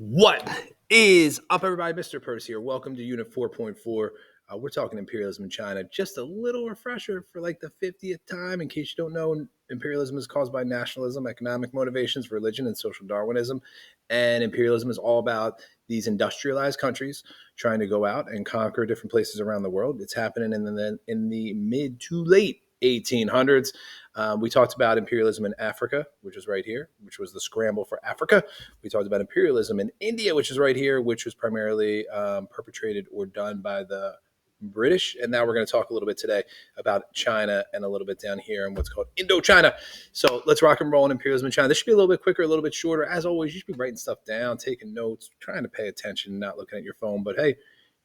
What is up, everybody? Mr. Purse here. Welcome to Unit 4.4. We're talking imperialism in China. Just a little refresher for like the 50th time. In case you don't know, imperialism is caused by nationalism, economic motivations, religion, and social Darwinism. And imperialism is all about these industrialized countries trying to go out and conquer different places around the world. It's happening in the mid to late 1800s. We talked about imperialism in Africa, which is right here, which was the scramble for Africa. We talked about imperialism in India, which is right here, which was primarily perpetrated or done by the British. And now we're going to talk a little bit today about China and a little bit down here and what's called Indochina. So let's rock and roll on imperialism in China. This should be a little bit quicker, a little bit shorter. As always, you should be writing stuff down, taking notes, trying to pay attention, not looking at your phone. But hey,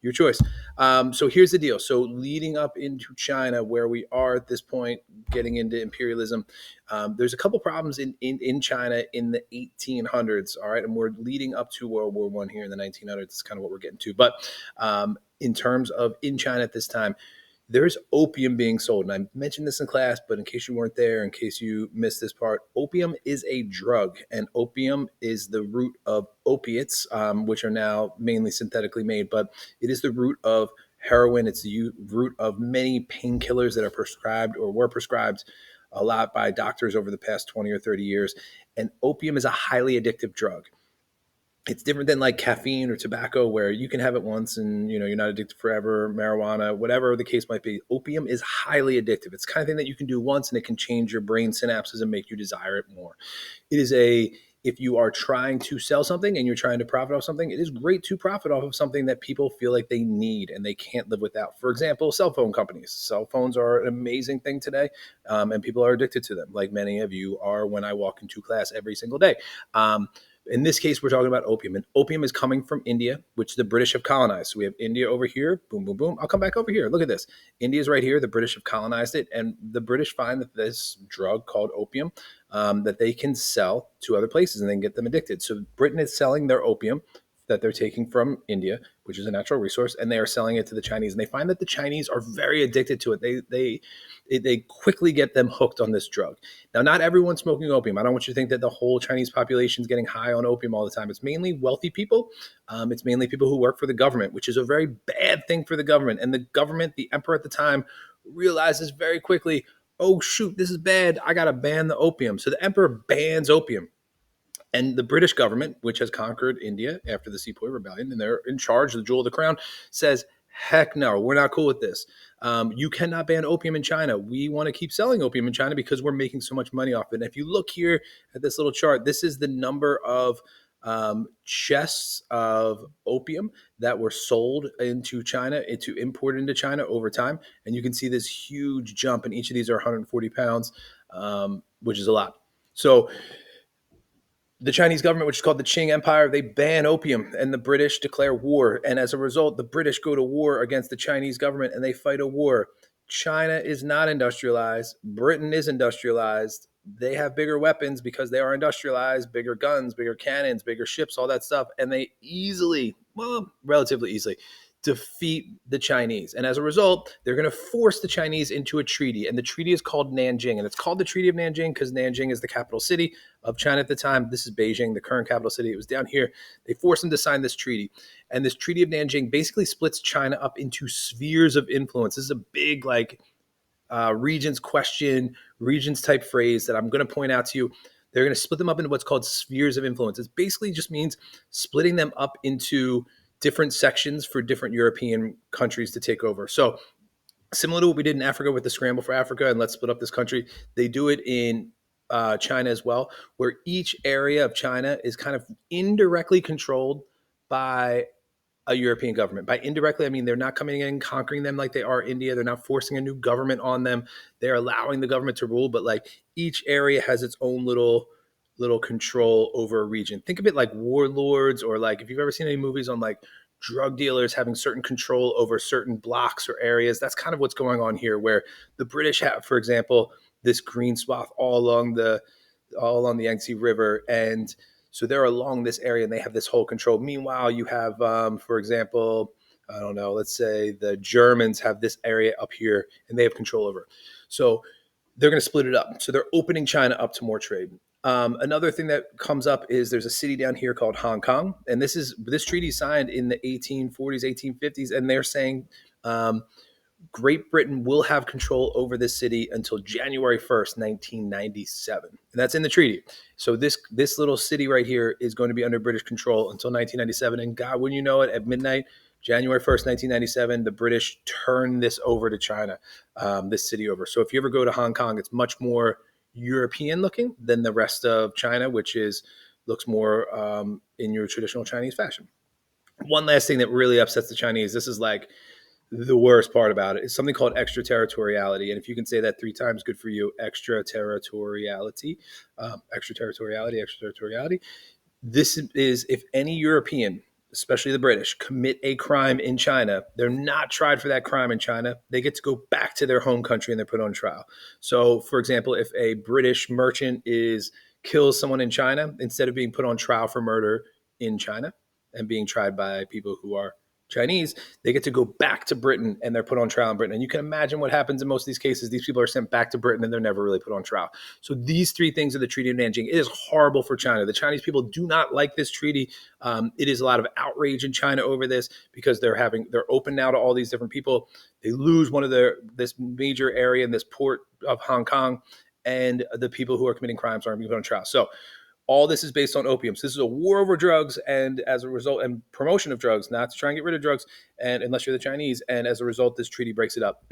your choice. So here's the deal. So leading up into China, where we are at this point, getting into imperialism, there's a couple problems in China in the 1800s. All right. And we're leading up to World War I here in the 1900s. It's kind of what we're getting to. But in terms of in China at this time, there's opium being sold. And I mentioned this in class, but in case you weren't there, in case you missed this part, opium is a drug, and opium is the root of opiates, which are now mainly synthetically made, but it is the root of heroin. It's the root of many painkillers that are prescribed or were prescribed a lot by doctors over the past 20 or 30 years. And opium is a highly addictive drug. It's different than like caffeine or tobacco, where you can have it once and you're not addicted forever. Marijuana, whatever the case might be, opium is highly addictive. It's the kind of thing that you can do once and it can change your brain synapses and make you desire it more. It is if you are trying to sell something and you're trying to profit off something, it is great to profit off of something that people feel like they need and they can't live without. For example, cell phone companies. Cell phones are an amazing thing today, and people are addicted to them, like many of you are when I walk into class every single day. In this case, we're talking about opium, and opium is coming from India, which the British have colonized. So we have India over here, boom, boom, boom. I'll come back over here. Look at this. India's right here. The British have colonized it, and the British find that this drug called opium that they can sell to other places and then get them addicted. So Britain is selling their opium that they're taking from India, which is a natural resource, and they are selling it to the Chinese. And they find that the Chinese are very addicted to it. They quickly get them hooked on this drug. Now, not everyone's smoking opium. I don't want you to think that the whole Chinese population is getting high on opium all the time. It's mainly wealthy people. It's mainly people who work for the government, which is a very bad thing for the government. And the government, the emperor at the time, realizes very quickly, oh, shoot, this is bad. I got to ban the opium. So the emperor bans opium. And the British government, which has conquered India after the Sepoy Rebellion, and they're in charge, the jewel of the crown, says, heck no, we're not cool with this. You cannot ban opium in China. We want to keep selling opium in China because we're making so much money off it. And if you look here at this little chart, this is the number of chests of opium that were sold into China, imported into China over time. And you can see this huge jump, and each of these are 140 pounds, which is a lot. So the Chinese government, which is called the Qing Empire, they ban opium, and the British declare war. And as a result, the British go to war against the Chinese government, and they fight a war. China is not industrialized. Britain is industrialized. They have bigger weapons because they are industrialized, bigger guns, bigger cannons, bigger ships, all that stuff. And they relatively easily, defeat the Chinese. And as a result, they're going to force the Chinese into a treaty. And the treaty is called Nanjing. And it's called the Treaty of Nanjing because Nanjing is the capital city of China at the time. This is Beijing, the current capital city. It was down here. They forced them to sign this treaty. And this Treaty of Nanjing basically splits China up into spheres of influence. This is a big, Regents question, Regents type phrase that I'm going to point out to you. They're going to split them up into what's called spheres of influence. It basically just means splitting them up into different sections for different European countries to take over. So similar to what we did in Africa with the scramble for Africa and let's split up this country, they do it in China as well, where each area of China is kind of indirectly controlled by a European government. By indirectly, I mean they're not coming in and conquering them like they are India. They're not forcing a new government on them. They're allowing the government to rule, but like each area has its own little control over a region. Think of it like warlords, or like if you've ever seen any movies on like drug dealers having certain control over certain blocks or areas. That's kind of what's going on here, where the British have, for example, this green swath all along the Yangtze River, and so they're along this area and they have this whole control. Meanwhile, you have, for example, I don't know, let's say the Germans have this area up here and they have control over it. So they're going to split it up. So they're opening China up to more trade. Another thing that comes up is there's a city down here called Hong Kong, and this treaty signed in the 1840s, 1850s, and they're saying um, Great Britain will have control over this city until January 1st, 1997. And that's in the treaty. So this little city right here is going to be under British control until 1997. And God, when you know it, at midnight, January 1st, 1997, the British turn this over to China, this city over. So if you ever go to Hong Kong, it's much more European looking than the rest of China, which looks more in your traditional Chinese fashion. One last thing that really upsets the Chinese, this is like the worst part about it, is something called extraterritoriality. And if you can say that 3 times, good for you. Extraterritoriality, extraterritoriality, extraterritoriality. This is if any European, especially the British, commit a crime in China, they're not tried for that crime in China. They get to go back to their home country and they're put on trial. So, for example, if a British merchant kills someone in China, instead of being put on trial for murder in China and being tried by people who are Chinese, they get to go back to Britain and they're put on trial in Britain. And you can imagine what happens in most of these cases. These people are sent back to Britain and they're never really put on trial. So these 3 things are the Treaty of Nanjing. It is horrible for China. The Chinese people do not like this treaty. It is a lot of outrage in China over this because they're open now to all these different people. They lose this major area in this port of Hong Kong, and the people who are committing crimes aren't being put on trial. So all this is based on opium. So this is a war over drugs, and as a result, and promotion of drugs, not to try and get rid of drugs, and unless you're the Chinese. And as a result, this treaty breaks it up.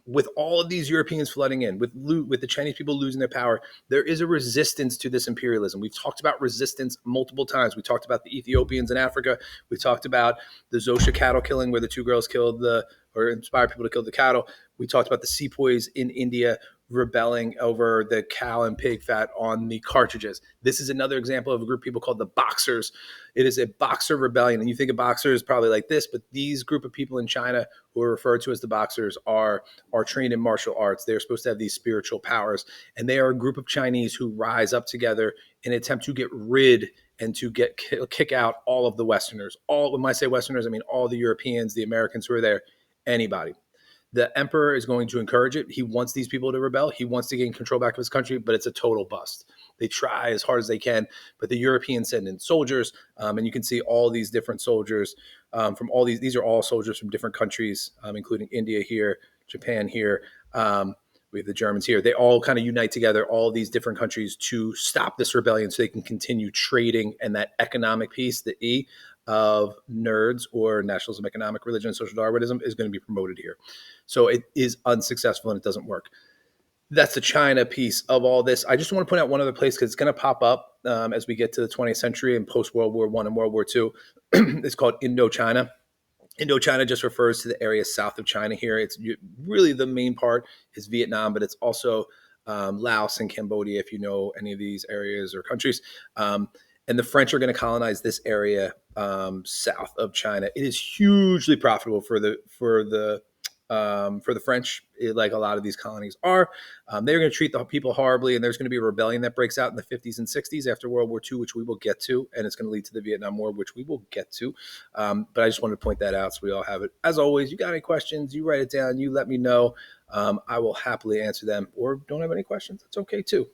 With all of these Europeans flooding in, with the Chinese people losing their power, there is a resistance to this imperialism. We've talked about resistance multiple times. We talked about the Ethiopians in Africa. We talked about the Xhosa cattle killing, where the 2 girls or inspired people to kill the cattle. We talked about the sepoys in India rebelling over the cow and pig fat on the cartridges. This is another example of a group of people called the Boxers. It is a Boxer rebellion. And you think of Boxers probably like this, but these group of people in China who are referred to as the Boxers are trained in martial arts. They're supposed to have these spiritual powers. And they are a group of Chinese who rise up together in an attempt to get rid and to kick out all of the Westerners. When I say Westerners, I mean all the Europeans, the Americans who are there, anybody. The emperor is going to encourage it. He wants these people to rebel. He wants to gain control back of his country, but it's a total bust. They try as hard as they can, but the Europeans send in soldiers, and you can see all these different soldiers from all these. These are all soldiers from different countries, including India here, Japan here. We have the Germans here. They all kind of unite together, all these different countries, to stop this rebellion so they can continue trading, and that economic piece, the E of nerds or nationalism, economic, religion, and social Darwinism, is going to be promoted here. So it is unsuccessful and it doesn't work. That's the China piece of all this. I just want to point out one other place because it's going to pop up as we get to the 20th century and post World War I and World War II. It's called Indochina. Indochina just refers to the area south of China here. It's really the main part is Vietnam, but it's also Laos and Cambodia, if you know any of these areas or countries. And the French are going to colonize this area south of China. It is hugely profitable for the French, like a lot of these colonies are. They're going to treat the people horribly, and there's going to be a rebellion that breaks out in the 50s and 60s after World War II, which we will get to, and it's going to lead to the Vietnam War, which we will get to. But I just wanted to point that out so we all have it. As always, you got any questions, you write it down, you let me know. I will happily answer them, or don't have any questions. That's okay too.